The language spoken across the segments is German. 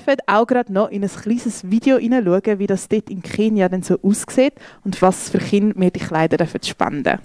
dürfen auch gerade noch in ein kleines Video hineinschauen, wie das dort in Kenia dann so aussieht und was für Kinder wir die Kleider dürfen spenden.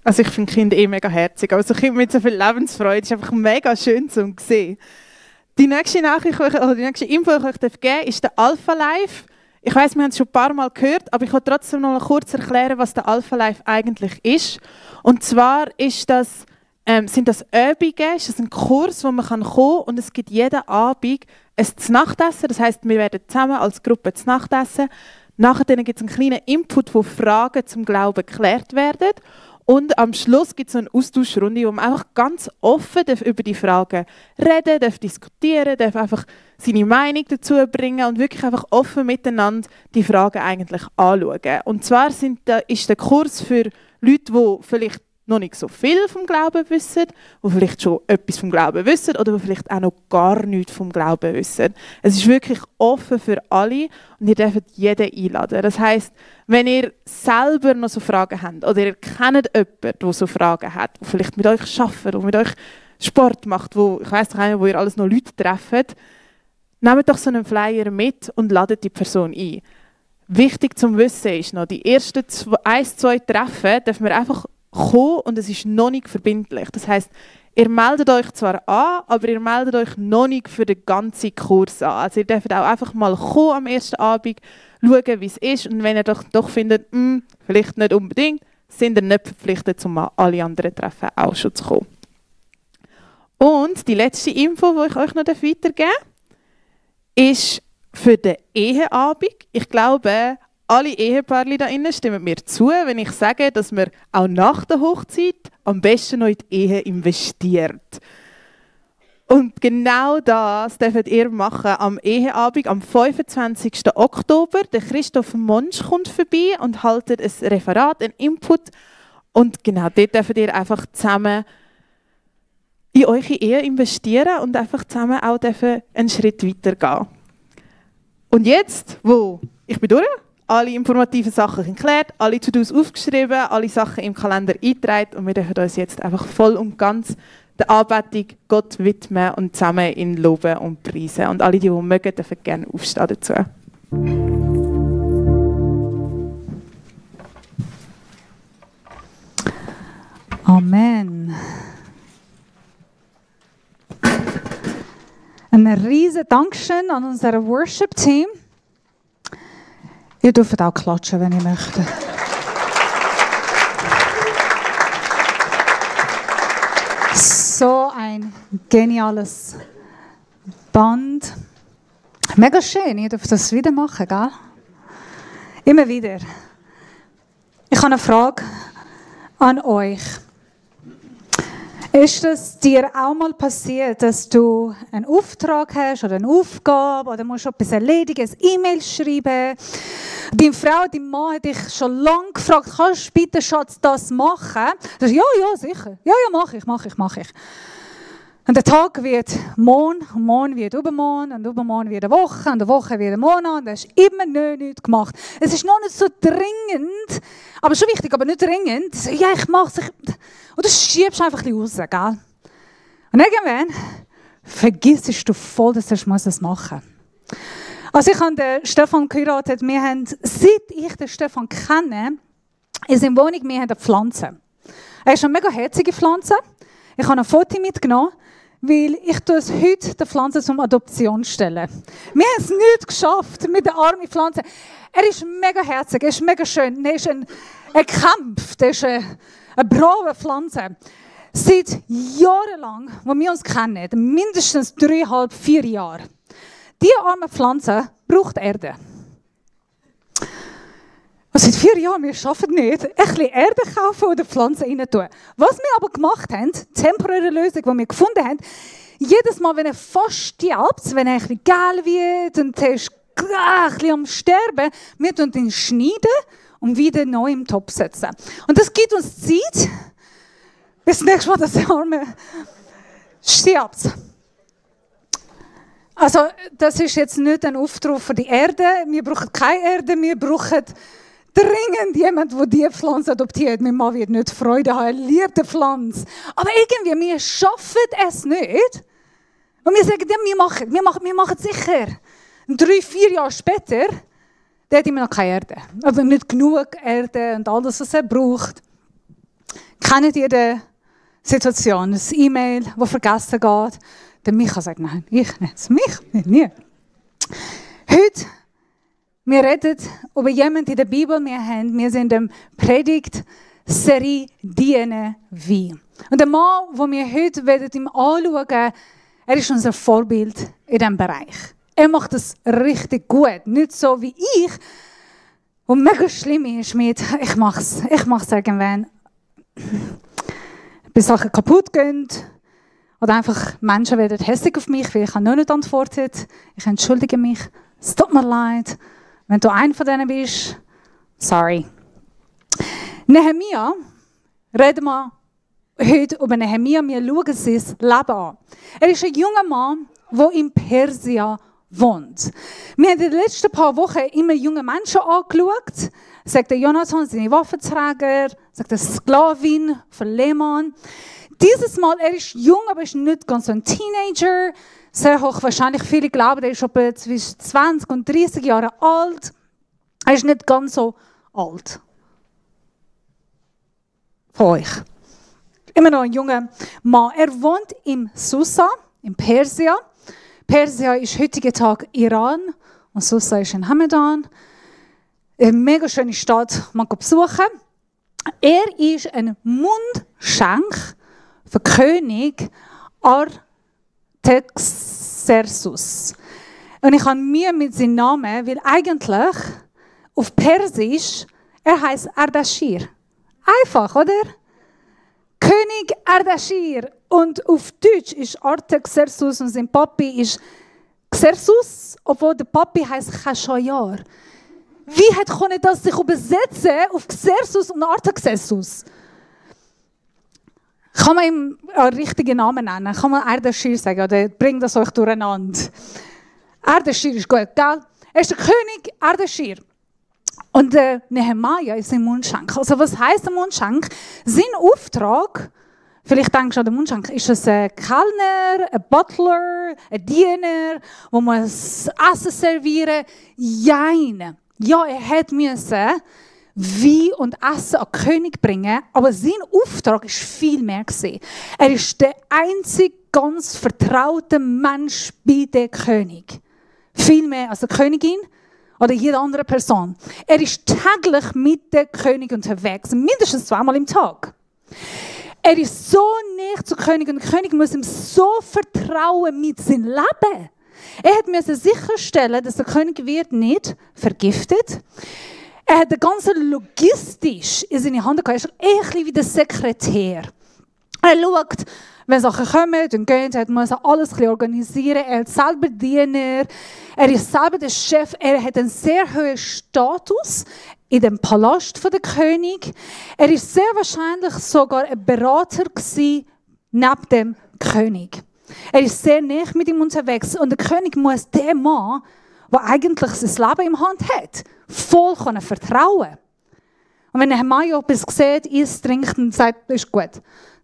Also ich finde Kinder mega herzig. Also Kinder mit so viel Lebensfreude ist einfach mega schön zu sehen. Die nächste Nachricht, oder die nächste Info, die ich euch geben darf, ist der Alpha Life. Ich weiss, wir haben es schon ein paar Mal gehört, aber ich will trotzdem noch mal kurz erklären, was der Alpha Life eigentlich ist. Und zwar ist das, sind das Übungen, ist das ein Kurs, wo man kommen kann und es gibt jeden Abend ein Znachtessen. Das heisst, wir werden zusammen als Gruppe Znachtessen. Nachher gibt es einen kleinen Input, wo Fragen zum Glauben geklärt werden. Und am Schluss gibt es eine Austauschrunde, wo man einfach ganz offen über die Fragen reden darf, diskutieren darf, einfach seine Meinung dazu bringen und wirklich einfach offen miteinander die Fragen eigentlich anschauen. Und zwar ist der Kurs für Leute, die vielleicht noch nicht so viel vom Glauben wissen, die vielleicht schon etwas vom Glauben wissen oder die vielleicht auch noch gar nichts vom Glauben wissen. Es ist wirklich offen für alle und ihr dürft jeden einladen. Das heisst, wenn ihr selber noch so Fragen habt oder ihr kennt jemanden, der so Fragen hat, der vielleicht mit euch arbeitet, der mit euch Sport macht, ich weiss doch nicht, wo ihr alles noch Leute trefft, nehmt doch so einen Flyer mit und ladet die Person ein. Wichtig zum Wissen ist noch, die ersten 1-2 Treffen dürfen wir einfach kommen und es ist noch nicht verbindlich. Das heisst, ihr meldet euch zwar an, aber ihr meldet euch noch nicht für den ganzen Kurs an. Also ihr dürft auch einfach mal kommen am ersten Abend, schauen, wie es ist und wenn ihr doch findet, vielleicht nicht unbedingt, sind ihr nicht verpflichtet, um an alle anderen Treffen auch schon zu kommen. Und die letzte Info, die ich euch noch weitergeben darf, ist für den Eheabend. Ich glaube, alle Ehepaare da innen stimmen mir zu, wenn ich sage, dass man auch nach der Hochzeit am besten noch in die Ehe investiert. Und genau das dürft ihr machen am Eheabend am 25. Oktober. Der Christoph Monsch kommt vorbei und haltet ein Referat, einen Input. Und genau dort dürft ihr einfach zusammen in eure Ehe investieren und einfach zusammen auch einen Schritt weitergehen. Und jetzt, ich bin durch, alle informativen Sachen sind geklärt, alle To-Dos aufgeschrieben, alle Sachen im Kalender eingetragen und wir dürfen uns jetzt einfach voll und ganz der Anbetung Gott widmen und zusammen ihn loben und preisen. Und alle, die mögen, dürfen gerne aufstehen dazu. Amen. Ein riesen Dankeschön an unser Worship-Team. Ihr dürft auch klatschen, wenn ihr möchtet. So ein geniales Band. Mega schön, ihr dürft das wieder machen, gell? Immer wieder. Ich habe eine Frage an euch. Ist es dir auch mal passiert, dass du einen Auftrag hast oder eine Aufgabe oder musst etwas erledigen, ein E-Mail schreiben? Deine Frau, dein Mann hat dich schon lange gefragt, kannst du bitte, Schatz, das machen? Du sagst, ja, sicher. Ja, mache ich. Und der Tag wird morgen, und morgen wird übermorgen, und übermorgen wird eine Woche, und eine Woche wird ein Monat, und du hast immer noch nichts gemacht. Es ist noch nicht so dringend, aber schon wichtig, aber nicht dringend. Ja, ich mache es. Und du schiebst einfach ein bisschen raus, gell? Und irgendwann vergisst du voll, dass du das machen musst. Als ich an den Stefan geheiratet, wir haben, seit ich den Stefan kenne, in seiner Wohnung, wir haben eine Pflanze. Er ist eine mega herzige Pflanze. Ich habe ein Foto mitgenommen, weil ich es heute der Pflanze zum Adoption stelle. Wir haben es nicht geschafft mit der armen Pflanze. Er ist mega herzig, er ist mega schön. Er ist ein Kampf, er ist eine brave Pflanze. Seit jahrelang, wo wir uns kennen, mindestens 3,5, 4 Jahre, diese arme Pflanze braucht Erde. Und seit 4 Jahren, wir schaffen nicht, ein bisschen Erde kaufen oder Pflanzen rein tun. Was wir aber gemacht haben, temporäre Lösung, die wir gefunden haben, jedes Mal, wenn er fast stirbt, wenn er ein bisschen gelb wird und er ist ein bisschen am Sterben, wir tun ihn schneiden und wieder neu im Topf setzen. Und das gibt uns Zeit, bis das nächste Mal, dass der Arme stirbt. Also, das ist jetzt nicht ein Aufruf für die Erde. Wir brauchen keine Erde, wir brauchen dringend jemand, der diese Pflanze adoptiert. Mein Mann wird nicht Freude haben, er liebt die Pflanze. Aber irgendwie, wir schaffen es nicht. Und wir sagen, ja, wir machen es sicher. Und 3-4 Jahre später, der hat immer noch keine Erde. Also nicht genug Erde und alles, was er braucht. Kennt ihr die Situation? Ein E-Mail, das vergessen geht. Der Micha sagt, nein, ich nicht. Mich nie. Heute, wir reden über jemanden in der Bibel. Wir sind in der Predigt-Serie «Dienen wie». Und der Mann, den wir heute ihm anschauen, er ist unser Vorbild in diesem Bereich. Er macht es richtig gut. Nicht so wie ich, was mega schlimm ist mit, ich mach's irgendwann, bis Sachen kaputt gehen. Oder einfach Menschen werden hässlich auf mich, weil ich noch nicht antwortet. Ich entschuldige mich. Es tut mir leid. Wenn du einer von denen bist, sorry. Nehemia, reden wir heute über Nehemia. Wir schauen sein Leben an. Er ist ein junger Mann, der in Persien wohnt. Wir haben in den letzten paar Wochen immer junge Menschen angeschaut. Sagt der Jonathan, seine Waffenträger, sagt der Sklavin von Lehmann. Dieses Mal, er ist jung, aber ist nicht ganz so ein Teenager. Sehr hoch wahrscheinlich, viele glauben, er ist etwa zwischen 20 und 30 Jahren alt. Er ist nicht ganz so alt. Von euch. Immer noch ein junger Mann. Er wohnt in Susa, in Persien. Persien ist heutigen Tag Iran und Susa ist in Hamadan. Eine mega schöne Stadt, man kann besuchen. Er ist ein Mundschenk für König Artaxerxes. Und ich habe Mühe mit seinem Namen, weil eigentlich auf Persisch er heißt Ardashir. Einfach, oder? König Ardashir. Und auf Deutsch ist Artaxerxes und sein Papi ist Xerxes, obwohl der Papi heißt Chashayar. Wie konnte das sich übersetzen auf Xerxes und Artaxerxes? Kann man ihm einen richtigen Namen nennen? Kann man Ardashir sagen? Oder bringt das euch durcheinander? Ardashir ist gut, gell? Er ist der König Ardashir. Und Nehemia ist ein Mundschenk. Also was heisst ein Mundschenk? Sein Auftrag, vielleicht denkst du an den Mundschenk, ist es ein Kellner, ein Butler, ein Diener, der muss Essen servieren? Jein. Ja, er musste Wein und Essen an den König bringen, aber sein Auftrag war viel mehr. Er ist der einzige ganz vertraute Mensch bei dem König. Viel mehr als die Königin oder jede andere Person. Er ist täglich mit dem König unterwegs, mindestens 2-mal im Tag. Er ist so nah zum König und der König muss ihm so vertrauen mit seinem Leben. Er musste sicherstellen, dass der König wird nicht vergiftet. Er hat das ganze logistisch in seine Hand gehabt. Er ist ein bisschen wie der Sekretär. Er schaut, wenn Sachen kommen und gehen, er muss alles ein bisschen organisieren. Er hat selber Diener. Er ist selber der Chef. Er hat einen sehr hohen Status in dem Palast des Königs. Er ist sehr wahrscheinlich sogar ein Berater gewesen, neben dem König. Er ist sehr nah mit ihm unterwegs. Und der König muss dem Mann, der eigentlich sein Leben in Hand hat, voll vertrauen. Und wenn Nehemia etwas sieht, isst, trinkt und sagt, das ist gut.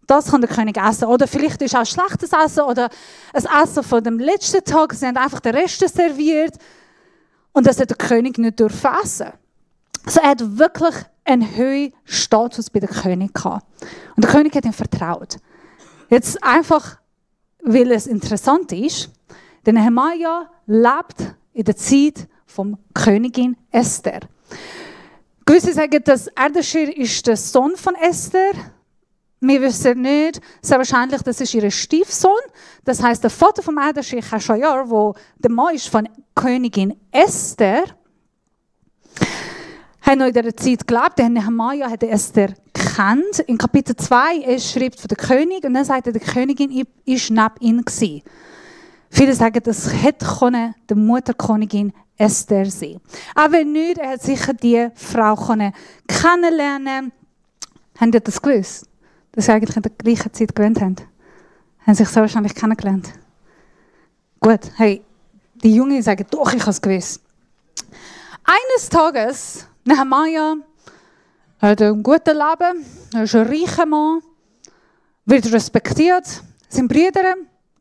Das kann der König essen. Oder vielleicht ist auch schlechtes Essen oder ein Essen von dem letzten Tag. Sie haben einfach den Rest serviert. Und das hat der König nicht essen. Also er hat wirklich einen hohen Status bei dem König gehabt. Und der König hat ihm vertraut. Jetzt einfach, weil es interessant ist, denn Nehemia lebt in der Zeit von Königin Esther. Gewisse sagen, dass Ardashir ist der Sohn von Esther. Wir wissen nicht, sehr wahrscheinlich, das ist ihr Stiefsohn. Das heißt, der Vater von Ardashir, Chashayar, der der Mann ist von Königin Esther, haben noch in dieser Zeit gelebt. Der Nehemia hat Esther gekannt. In Kapitel 2 er schreibt von der König und dann sagt er, die Königin war neben ihm gewesen. Viele sagen, das hätte die Mutterkönigin Esther sein. Aber nicht, er hat sicher die Frau kennenlernen. Habt ihr das gewusst? Dass sie eigentlich in der gleichen Zeit gewohnt haben? Haben sich so wahrscheinlich kennengelernt. Gut, hey, die Jungen sagen, doch, ich habe es gewusst. Eines Tages, Nehemia hat ein gutes Leben, er ist ein reicher Mann, wird respektiert, seine Brüder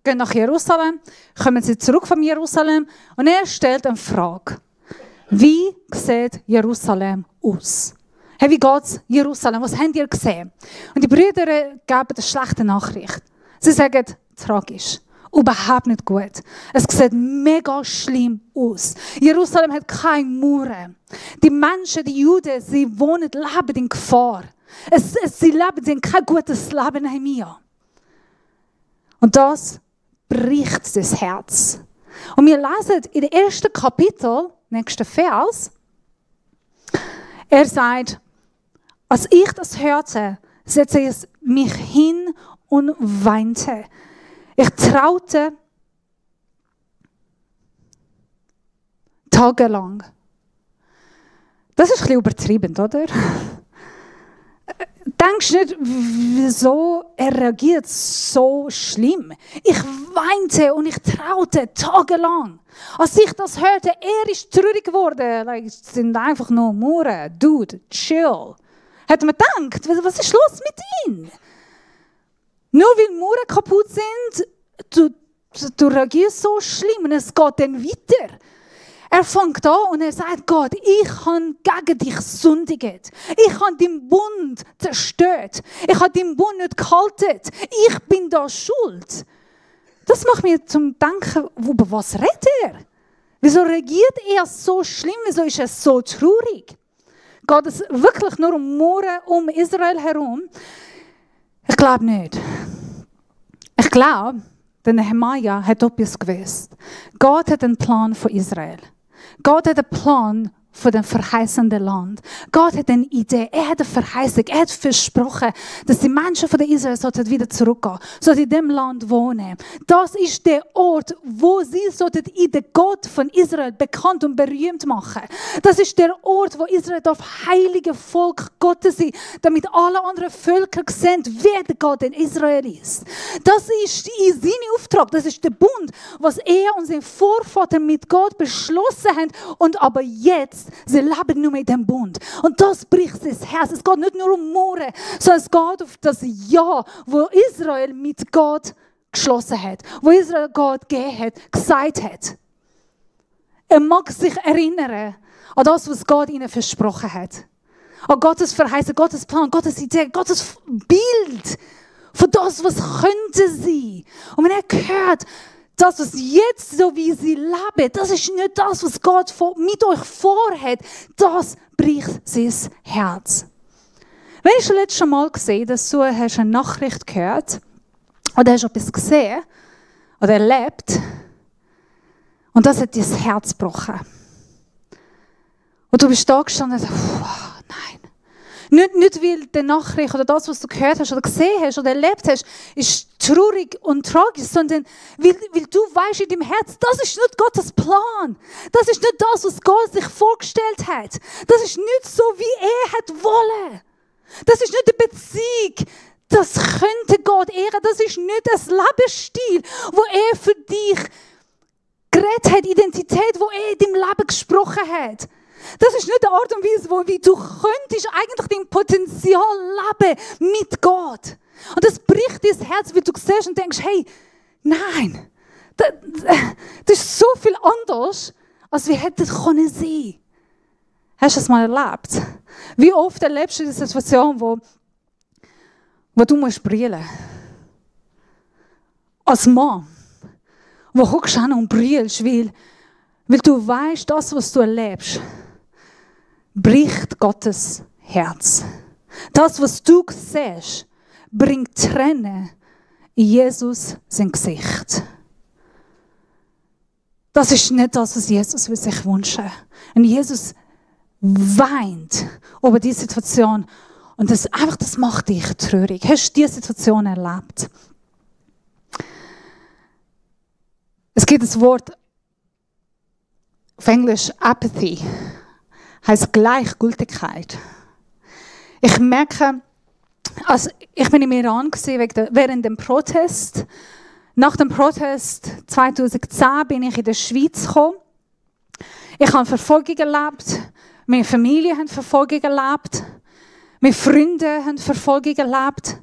gehen nach Jerusalem, kommen sie zurück von Jerusalem und er stellt eine Frage. Wie sieht Jerusalem aus? Hey, wie geht es Jerusalem? Was habt ihr gesehen? Und die Brüder geben eine schlechte Nachricht. Sie sagen, tragisch. Überhaupt nicht gut. Es sieht mega schlimm aus. Jerusalem hat keine Mauern. Die Menschen, die Juden, sie leben in Gefahr. Sie haben kein gutes Leben Nehemia. Und das bricht das Herz. Und wir lesen in dem ersten Kapitel, nächsten Vers, er sagt, als ich das hörte, setzte ich mich hin und weinte. Ich traute tagelang. Das ist ein bisschen übertrieben, oder? Denkst du nicht, wieso er reagiert so schlimm? Ich weinte und ich traute tagelang. Als ich das hörte, er ist traurig geworden. Es sind einfach nur Mauern. Dude, chill. Hat man gedacht, was ist los mit ihm? Nur weil Mauern kaputt sind, du reagierst so schlimm und es geht dann weiter. Er fängt an und er sagt, Gott, ich habe gegen dich sündigt. Ich habe deinen Bund zerstört. Ich habe deinen Bund nicht gehalten. Ich bin da schuld. Das macht mir zum Denken, über was redet er? Wieso reagiert er so schlimm? Wieso ist er so traurig? Geht es wirklich nur um Mauern um Israel herum? Ich glaube nicht. Ich glaube, der Nehemia hat etwas gewusst. Gott hat einen Plan für Israel. Gott hat einen Plan für das verheißende Land. Gott hat eine Idee. Er hat eine Verheißung. Er hat versprochen, dass die Menschen von Israel wieder zurückgehen sollten in dem Land wohnen. Das ist der Ort, wo sie in den Gott von Israel bekannt und berühmt machen. Das ist der Ort, wo Israel darf heilige Volk Gottes sein, damit alle anderen Völker sehen, wer der Gott in Israel ist. Das ist sein Auftrag. Das ist der Bund, was er und sein Vorvater mit Gott beschlossen haben und aber jetzt sie leben nur mit dem Bund. Und das bricht das Herz. Es geht nicht nur um Mauern, sondern es geht auf das Ja, wo Israel mit Gott geschlossen hat. Wo Israel Gott gegeben hat, gesagt hat. Er mag sich erinnern an das, was Gott ihnen versprochen hat. An Gottes Verheißung, Gottes Plan, Gottes Idee, Gottes Bild. Von das, was könnte sie. Und wenn er hört, das, was jetzt so wie sie leben, das ist nicht das, was Gott mit euch vorhat. Das bricht sein Herz. Wenn ich letztes schon mal gesehen, dass du hast eine Nachricht gehört oder hast etwas gesehen oder erlebt und das hat dein Herz gebrochen. Und du bist da gestanden und nein. Nicht weil die Nachricht oder das, was du gehört hast oder gesehen hast oder erlebt hast, ist traurig und tragisch, sondern weil du weißt in deinem Herz, das ist nicht Gottes Plan. Das ist nicht das, was Gott sich vorgestellt hat. Das ist nicht so, wie er hat wollen. Das ist nicht eine Beziehung. Das könnte Gott ehren. Das ist nicht ein Lebensstil, wo er für dich geredet hat, Identität, wo er in deinem Leben gesprochen hat. Das ist nicht die Art und Weise, wie du könntest eigentlich dein Potenzial leben mit Gott. Und das bricht dein Herz, weil du siehst und denkst, hey, nein, das ist so viel anders, als wir hätten können sein. Hast du das mal erlebt? Wie oft erlebst du diese Situation, wo du musst brüllen? Als Mann, wo hockst du hin und brüllst, weil du weißt, das, was du erlebst, bricht Gottes Herz. Das, was du siehst, bringt Tränen in Jesus sein Gesicht. Das ist nicht das, was Jesus sich wünscht. Und Jesus weint über die Situation. Und das macht dich traurig. Hast du diese Situation erlebt? Es gibt das Wort auf Englisch Apathy, heißt Gleichgültigkeit. Ich merke, also ich bin im Iran während dem Protest. Nach dem Protest 2010 bin ich in der Schweiz gekommen. Ich habe Verfolgung erlebt, meine Familie hat Verfolgung erlebt, meine Freunde haben Verfolgung erlebt.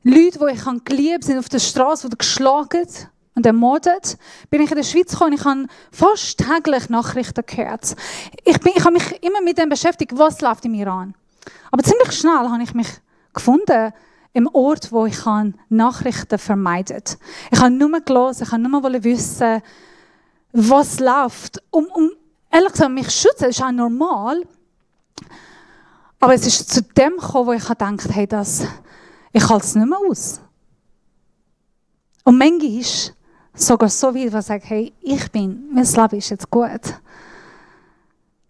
Leute, die ich geliebt habe, sind auf der Straße geschlagen und ermordet. Bin ich in der Schweiz gekommen und ich habe fast täglich Nachrichten gehört. Ich habe mich immer mit dem beschäftigt, was läuft im Iran. Aber ziemlich schnell habe ich mich gefunden im Ort, wo ich Nachrichten vermeiden kann. Ich habe nur gelesen, ich habe nur wissen, was läuft. Ehrlich gesagt, mich schützen, ist auch normal. Aber es ist zu dem gekommen, wo ich dachte, hey, ich halte es nicht mehr aus. Und manchmal sogar so weit, dass ich sage, hey, mein Leben ist jetzt gut.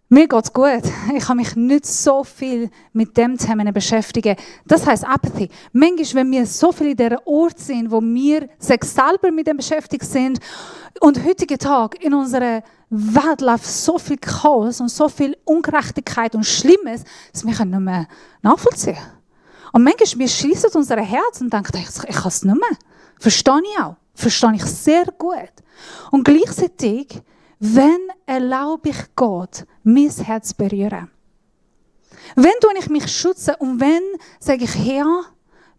Mir geht es gut. Ich kann mich nicht so viel mit dem Thema beschäftigen. Das heisst Apathy. Manchmal, wenn wir so viel in dieser Ort sind, wo wir sich selber mit dem beschäftigt sind, und heutigen Tag in unserer Welt läuft so viel Chaos und so viel Ungerechtigkeit und Schlimmes, dass wir nicht mehr nachvollziehen können. Und manchmal, wir schließen unser Herz und denken, ich kann es nicht mehr. Verstehe ich auch. Verstehe ich sehr gut. Und gleichzeitig, wenn erlaube ich Gott, mein Herz zu berühren. Wenn ich mich schütze und wenn sage ich, Herr,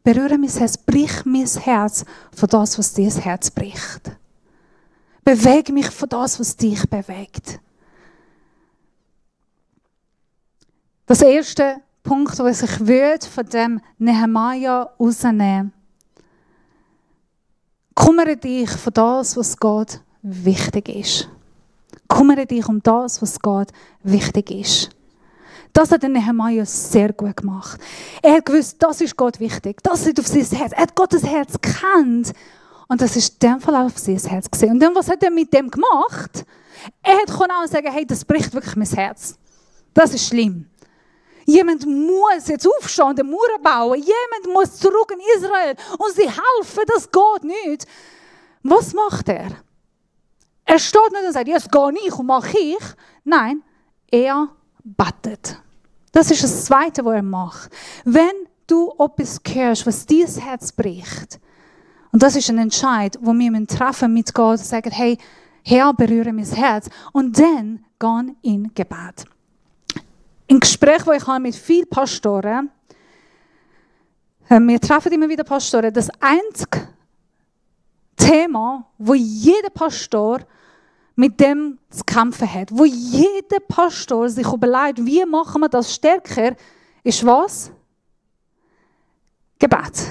berühre mein Herz, brich mein Herz von das, was dein Herz bricht. Bewege mich von das, was dich bewegt. Das erste Punkt, was ich von dem Nehemia rausnehmen. Kümmere dich von das, was Gott wichtig ist. Kümmere dich um das, was Gott wichtig ist. Das hat der Nehemia sehr gut gemacht. Er hat gewusst, das ist Gott wichtig. Das liegt auf sein Herz. Er hat Gottes Herz gekannt. Und das ist in dem Fall auch auf sein Herz gesehen. Und dann, was hat er mit dem gemacht? Er hat auch sagen, hey, das bricht wirklich mein Herz. Das ist schlimm. Jemand muss jetzt aufstehen und eine Mauer bauen. Jemand muss zurück in Israel und sie helfen. Das geht nicht. Was macht er? Er steht nicht und sagt, jetzt gehe ich und mache ich. Nein, er betet. Das ist das Zweite, was er macht. Wenn du etwas hörst, was dein Herz bricht, und das ist ein Entscheid, wo wir treffen mit Gott und sagen, hey, Herr, berühre mein Herz. Und dann gehen in Gebet. Im Gespräch, das ich habe mit vielen Pastoren, wir treffen immer wieder Pastoren, das einzige Thema, wo jeder Pastor mit dem zu kämpfen hat, wo jeder Pastor sich überlegt, wie machen wir das stärker, ist was? Gebet.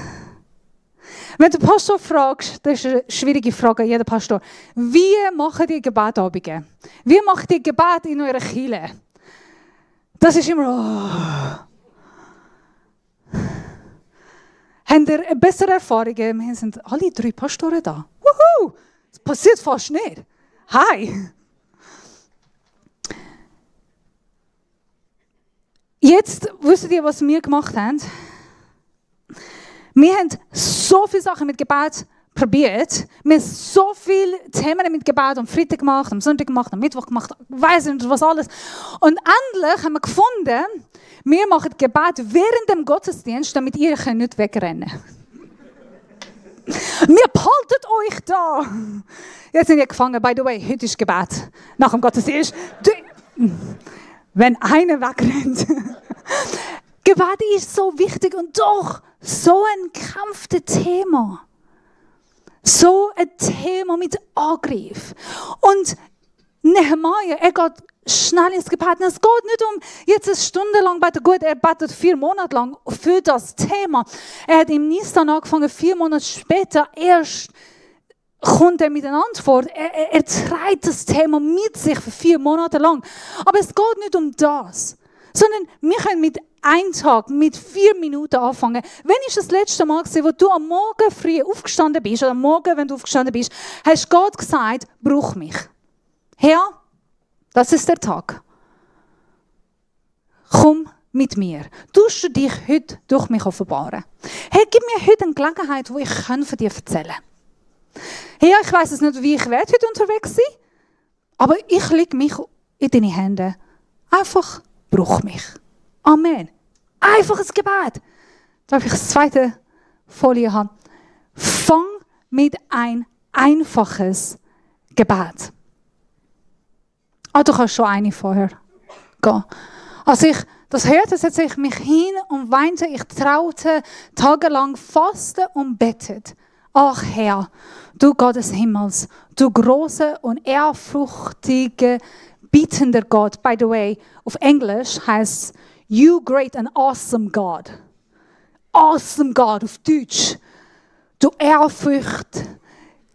Wenn du den Pastor fragst, das ist eine schwierige Frage an jeden Pastor, wie macht ihr Gebetabende? Wie macht ihr Gebet in eurer Kirche? Das ist immer, Habt ihr bessere Erfahrungen? Wir sind alle 3 Pastoren da. Wuhu! Das passiert fast nicht. Hi! Jetzt wisst ihr, was wir gemacht haben? Wir haben so viele Sachen mit Gebet probiert. Wir haben so viele Themen mit Gebet am Freitag gemacht, am Sonntag gemacht, am Mittwoch gemacht, weiss nicht was alles. Und endlich haben wir gefunden, wir machen Gebet während dem Gottesdienst, damit ihr nicht wegrennen könnt. Wir behalten euch da. Jetzt sind wir gefangen. By the way, heute ist Gebet. Nach dem Gottesdienst. Wenn einer wegrennt. Gebet ist so wichtig und doch so ein kämpftes Thema. So ein Thema mit Angriff. Und Nehemia, er geht schnell ins Gebet. Es geht nicht um jetzt eine Stunde lang beten. Gut, er betet 4 Monate lang für das Thema. Er hat im Nisan angefangen, 4 Monate später erst kommt er mit einer Antwort. Er trägt das Thema mit sich für 4 Monate lang. Aber es geht nicht um das, sondern wir können mit einem Tag, mit 4 Minuten anfangen. Wann ist das letzte Mal gewesen, wo du am Morgen früh aufgestanden bist, oder am Morgen, wenn du aufgestanden bist, hast Gott gesagt, brauch mich. Herr, das ist der Tag. komm mit mir. Tust du dich heute durch mich offenbaren? Hey, gib mir heute eine Gelegenheit, wo ich von dir erzählen kann. Hey, ich weiss es nicht, wie ich werde heute unterwegs sein, aber ich lege mich in deine Hände. Einfach brauch mich. Amen. Einfaches Gebet. Darf ich das zweite Folie haben? Fang mit ein einfaches Gebet. Du kannst schon eine vorher gehen. Als ich das hörte, setzte ich mich hin und weinte. Ich traute tagelang fasten und bettet. Ach Herr, du Gott des Himmels, du große und ehrfurchtige, bietender Gott. By the way, auf Englisch heißt You great and awesome God. Awesome God auf Deutsch. Du Ehrfurcht,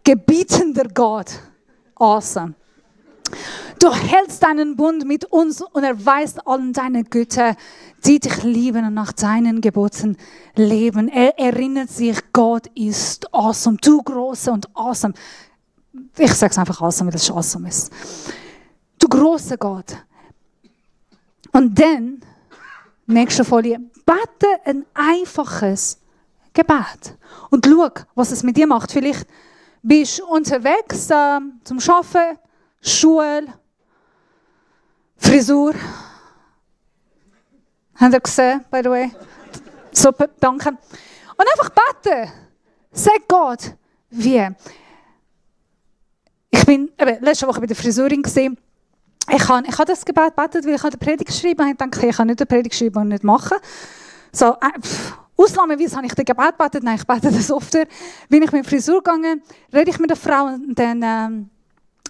gebietender Gott. Awesome. Du hältst deinen Bund mit uns und erweist allen deine Güter, die dich lieben und nach deinen Geboten leben. Er erinnert sich, Gott ist awesome. Du große und awesome. Ich sage es einfach awesome, weil es awesome ist. Du große Gott. Und dann, nächste Folie, bete ein einfaches Gebet. Und schau, was es mit dir macht. Vielleicht bist du unterwegs zum Arbeiten, Schule, Frisur. Habt ihr gesehen, by the way? Super, danke. Und einfach beten. Sag Gott, wie. Ich bin letzte Woche bei der Friseurin gesehen. Ich habe das Gebet gebetet, weil ich eine Predigt geschrieben habe. Ich dachte, ich kann nicht eine Predigt schreiben und nicht machen. So, ausnahmsweise habe ich das Gebet gebetet. Nein, ich bete das öfter. Bin ich mit der Frisur gegangen, rede ich mit der Frau und dann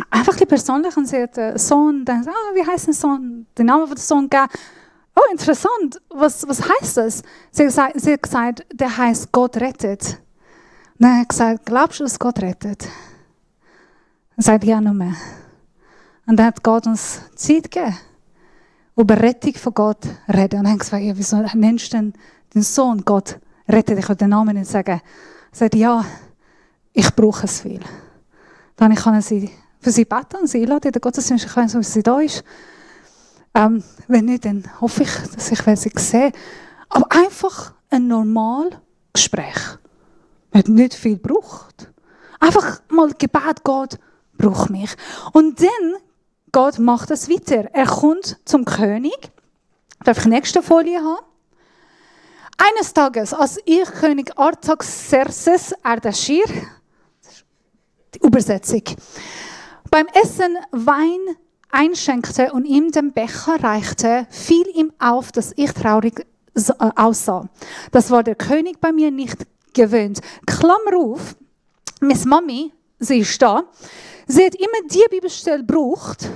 einfach die persönlich und sie hat einen Sohn. Dann wie heißt der Sohn? Den Namen von dem Sohn gegeben. Oh, interessant. Was heißt das? Sie hat gesagt, der heißt Gott rettet. Und dann hat er gesagt, glaubst du, dass Gott rettet? Er sagt, ja, nur mehr. Und dann hat Gott uns Zeit gegeben, über Rettung von Gott reden. Und dann haben wir gesagt, ja, wieso nennst du denn den Sohn Gott rettet? Ich kann den Namen nicht sagen. Er sagt, ja, ich brauche es viel. Dann kann ich für sie beten und sie einladen in den Gottesdienst, ich weiß, wie sie da ist. Wenn nicht, dann hoffe ich, dass ich sie sehe. Aber einfach ein normales Gespräch. Man hat nicht viel gebraucht. Einfach mal Gebet, Gott braucht mich. Und dann, Gott macht es weiter. Er kommt zum König. Darf ich die nächste Folie haben? Eines Tages, als ich König Artaxerxes Ardashir, die Übersetzung, beim Essen Wein einschenkte und ihm den Becher reichte, fiel ihm auf, dass ich traurig aussah. Das war der König bei mir nicht gewöhnt. Klammer auf, Miss Mami, sie ist da, sie hat immer die Bibelstelle gebraucht,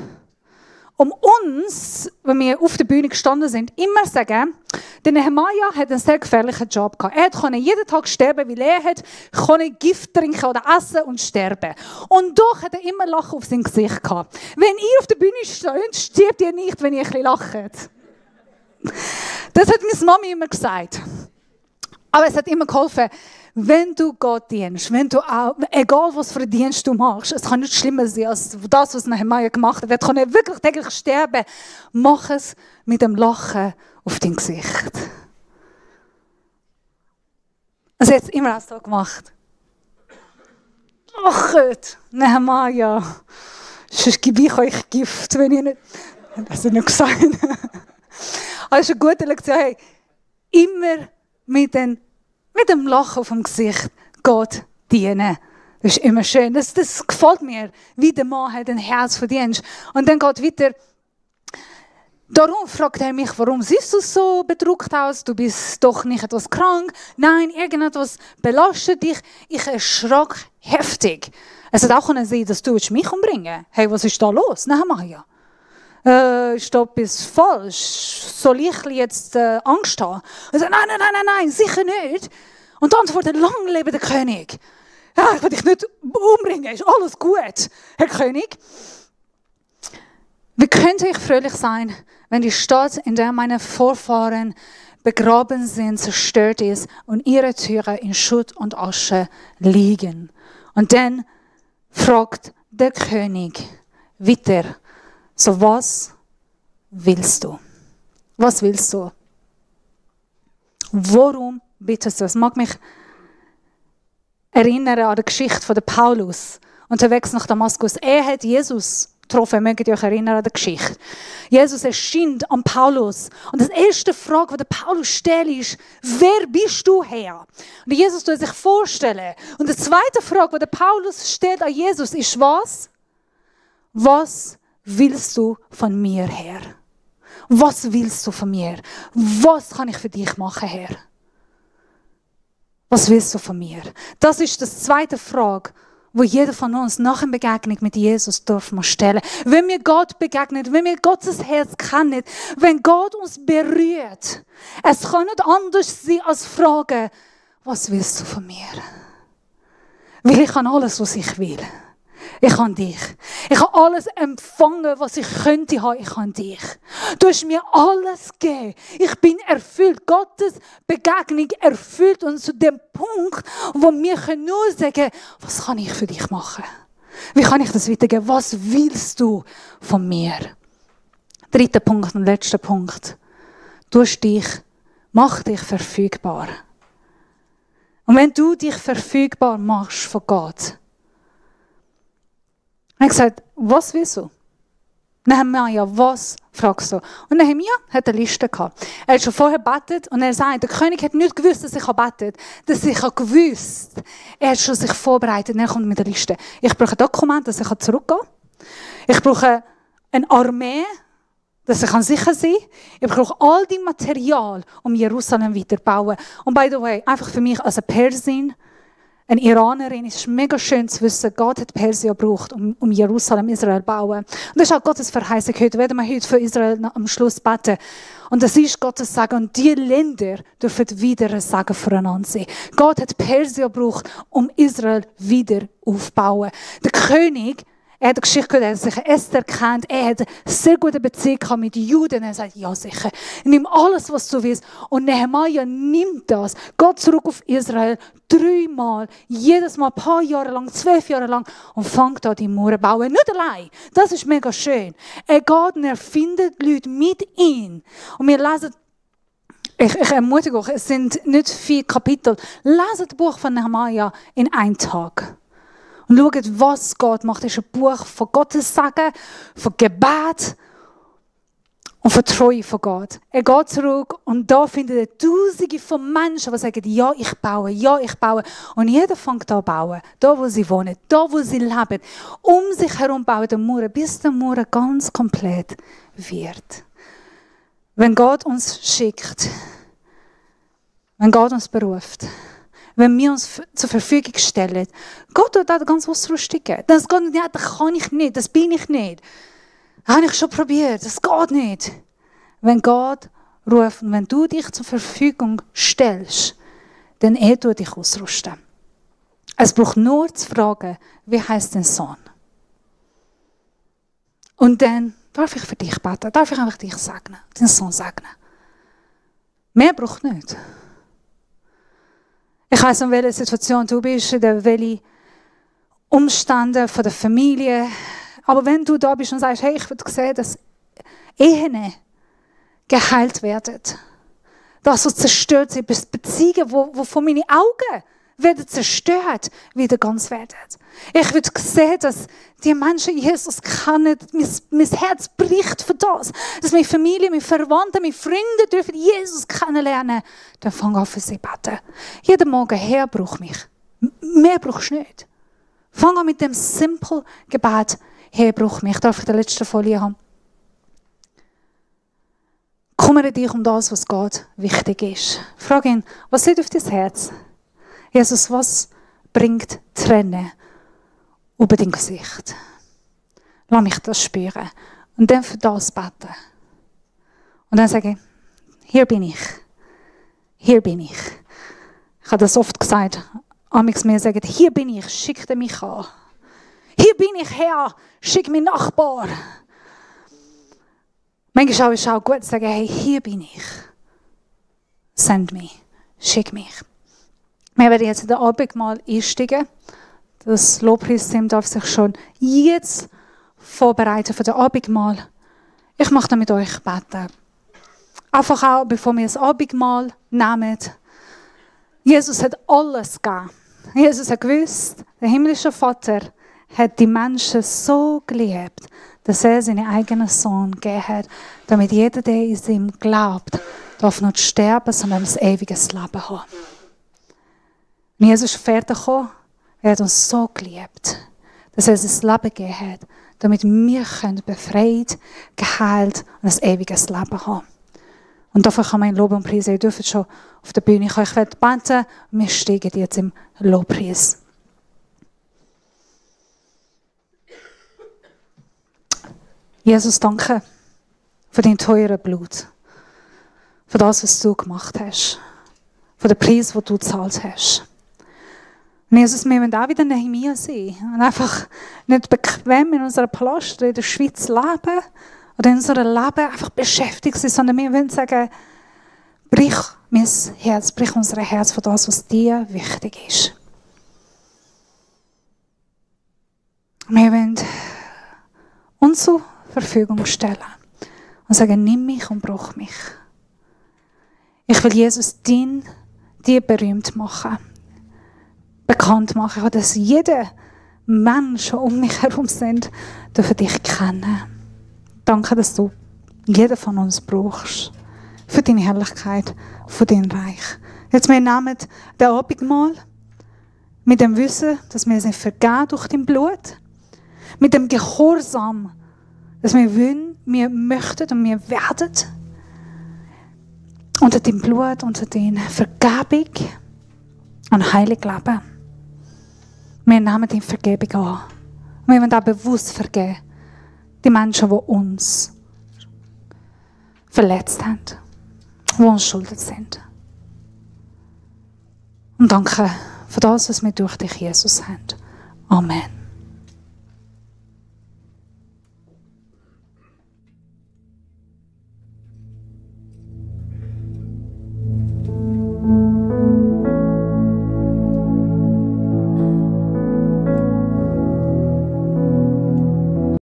um uns, wenn wir auf der Bühne gestanden sind, immer zu sagen, der Nehemia hat einen sehr gefährlichen Job gehabt. Er konnte jeden Tag sterben, weil er konnte Gift trinken oder essen und sterben. Und doch hat er immer Lachen auf seinem Gesicht gehabt. Wenn ihr auf der Bühne steht, stirbt ihr nicht, wenn ihr ein bisschen lacht. Das hat meine Mami immer gesagt. Aber es hat immer geholfen, wenn du Gott dienst, wenn du auch, egal was für einen Dienst du machst, es kann nicht schlimmer sein als das, was Nehemia gemacht hat. Er kann wirklich täglich sterben. Mach es mit dem Lachen auf dein Gesicht. Also jetzt immer auch so gemacht. Ach Gott, Nehemia, sonst gebe ich euch Gift, wenn ihr nicht... Das hat er nicht gesagt. Aber es ist eine gute Lektion. Hey, immer mit dem Lachen auf dem Gesicht Gott dienen. Das ist immer schön. Das gefällt mir, wie der Mann hat ein Herz für Dienst. Und dann geht weiter. Darum fragt er mich, warum siehst du so bedrückt aus? Du bist doch nicht etwas krank. Nein, irgendetwas belastet dich. Ich erschrak heftig. Es hätte auch sein, dass du mich umbringen willst. Hey, was ist da los? Nehemia. Ist da etwas falsch? Soll ich jetzt Angst haben? Er sagt, nein, sicher nicht. Und dann antwortet, lang lebe der König. Ja, ich will dich nicht umbringen, ist alles gut, Herr König. Wie könnte ich fröhlich sein, wenn die Stadt, in der meine Vorfahren begraben sind, zerstört ist und ihre Türen in Schutt und Asche liegen? Und dann fragt der König weiter, so was willst du? Was willst du? Warum bittest du? Es mag mich erinnern an die Geschichte von Paulus unterwegs nach Damaskus. Er hat Jesus getroffen, mögt ihr euch erinnern an die Geschichte. Jesus erscheint an Paulus. Und die erste Frage, die Paulus stellt, ist, wer bist du, Herr? Und Jesus tut sich vorstellen. Und die zweite Frage, die Paulus stellt an Jesus, ist was? Was willst du von mir, Herr? Was willst du von mir? Was kann ich für dich machen, Herr? Was willst du von mir? Das ist die zweite Frage, wo jeder von uns nach einer Begegnung mit Jesus dürfen stellen. Wenn wir Gott begegnen, wenn wir Gottes Herz kennen, wenn Gott uns berührt, es kann nicht anders sein als fragen, was willst du von mir? Weil ich kann alles, was ich will. Ich habe dich. Ich habe alles empfangen, was ich könnte haben. Ich habe dich. Du hast mir alles gegeben. Ich bin erfüllt. Gottes Begegnung erfüllt uns zu dem Punkt, wo wir nur sagen können, was kann ich für dich machen? Wie kann ich das weitergeben? Was willst du von mir? Dritter Punkt und letzter Punkt. Mach dich verfügbar. Und wenn du dich verfügbar machst von Gott, er hat gesagt, was willst du? Nehemia, was fragst du? Und Nehemia hat eine Liste gehabt. Er hat schon vorher gebetet und er sagt, der König hat nicht gewusst, dass ich betet, dass ich gewusst. Er hat schon sich vorbereitet und er kommt mit der Liste. Ich brauche ein Dokument, dass ich zurückgehen kann. Ich brauche eine Armee, dass ich sicher sein kann. Ich brauche all die Material, um Jerusalem weiterzubauen. Und by the way, einfach für mich als eine Persin, eine Iranerin, ist es mega schön zu wissen, Gott hat Persien gebraucht, um Jerusalem, Israel zu bauen. Und das ist auch Gottes Verheißung heute. Werden wir heute für Israel am Schluss beten. Und das ist Gottes Sagen. Und die Länder dürfen wieder ein Sagen voreinander sein. Gott hat Persien gebraucht, um Israel wieder aufzubauen. Der König, er hat eine Geschichte gehört, er hat sich Esther kennt, er hat eine sehr gute Beziehung mit den Juden. Er sagt, ja sicher, nimm alles, was du willst. Und Nehemia nimmt das, geht zurück auf Israel, 3 Mal, jedes Mal ein paar Jahre lang, 12 Jahre lang und fängt an, die Mauern zu bauen. Nicht allein, das ist mega schön. Er geht und er findet Leute mit ihm. Und wir lesen, ich ermutige euch, es sind nicht 4 Kapitel. Leset das Buch von Nehemia in einem Tag. Und schaut, was Gott macht. Es ist ein Buch von Gottes Sagen, von Gebet und von Treue von Gott. Er geht zurück und da findet er Tausende von Menschen, die sagen, ja, ich baue, ja, ich baue. Und jeder fängt an zu bauen. Da, wo sie wohnen, da, wo sie leben. Um sich herum bauen die Mauern, bis der Mauer ganz komplett wird. Wenn Gott uns schickt, wenn Gott uns beruft, wenn wir uns zur Verfügung stellen, Gott tut auch ganz Ausrüstung geben. Das geht nicht, ja, das kann ich nicht, das bin ich nicht. Das habe ich schon probiert, das geht nicht. Wenn Gott ruft und wenn du dich zur Verfügung stellst, dann tut dich ausrüsten. Es braucht nur zu fragen, wie heisst dein Sohn? Und dann darf ich für dich beten, darf ich einfach dich segnen, deinen Sohn segnen. Mehr braucht nicht. Ich weiss, in welcher Situation du bist, in welchen Umständen von der Familie. Aber wenn du da bist und sagst, hey, ich will sehen, dass Ehen geheilt werden. Dass was zerstört sind, Beziehungen, wo von meinen Augen werden zerstört, wieder ganz werden. Ich will sehen, dass die Menschen Jesus kennen. Mein Herz bricht für das. Dass meine Familie, meine Verwandten, meine Freunde dürfen Jesus kennenlernen. Dann fang an für sie beten. Jeden Morgen, Herr, braucht mich. Mehr brauchst du nicht. Fang an mit dem simplen Gebet. Herr, braucht mich. Darf ich die letzte Folie haben? Kümmere dich um das, was Gott wichtig ist. Frag ihn, was liegt auf dein Herz? Jesus, was bringt Tränen über dein Gesicht? Lass mich das spüren. Und dann für das beten. Und dann sage ich, hier bin ich. Hier bin ich. Ich habe das oft gesagt. Amix mir sagen, hier bin ich, schick mich an. Hier bin ich, Herr, schick meinen Nachbar. Manchmal ist es auch gut zu sagen, hey, hier bin ich. Send me, schick mich. Wir werden jetzt in den Abendmahl einsteigen. Das Lobpreisteam darf sich schon jetzt vorbereiten für den Abendmahl. Ich möchte mit euch beten. Einfach auch, bevor wir das Abendmahl nehmen. Jesus hat alles gegeben. Jesus hat gewusst, der himmlische Vater hat die Menschen so geliebt, dass er seinen eigenen Sohn gegeben hat, damit jeder, der in ihm glaubt, darf nicht sterben, sondern ein ewiges Leben haben. Und Jesus ist fertig gekommen, er hat uns so geliebt, dass er sein Leben gegeben hat, damit wir befreit, geheilt und ein ewiges Leben haben. Und dafür kann man ihn loben und preisen. Ihr dürft schon auf der Bühne kommen. Ich werde beten und wir steigen jetzt im Lobpreis. Jesus, danke für dein teures Blut. Für das, was du gemacht hast. Für den Preis, den du gezahlt hast. Und Jesus, wir wollen auch wieder Nehemia sein. Und einfach nicht bequem in unserer Plastik in der Schweiz leben. Oder in unserem Leben einfach beschäftigt sein. Sondern wir wollen sagen, brich mein Herz, brich unser Herz für das, was dir wichtig ist. Wir wollen uns zur Verfügung stellen. Und sagen, nimm mich und brauch mich. Ich will Jesus dir berühmt machen. Bekannt machen, dass jeder Mensch, der um mich herum sind, dich kennen. Danke, dass du jeden von uns brauchst. Für deine Herrlichkeit, für dein Reich. Jetzt wir nehmen den Abendmahl mit dem Wissen, dass wir es nicht vergeben durch dein Blut. Mit dem Gehorsam, dass wir wollen, wir möchten und wir werden. Unter deinem Blut, unter deiner Vergebung und heilig leben. Wir nehmen die Vergebung an. Wir wollen auch bewusst vergeben. Die Menschen, die uns verletzt haben. Die uns schuldig sind. Und danke für das, was wir durch dich, Jesus, haben. Amen.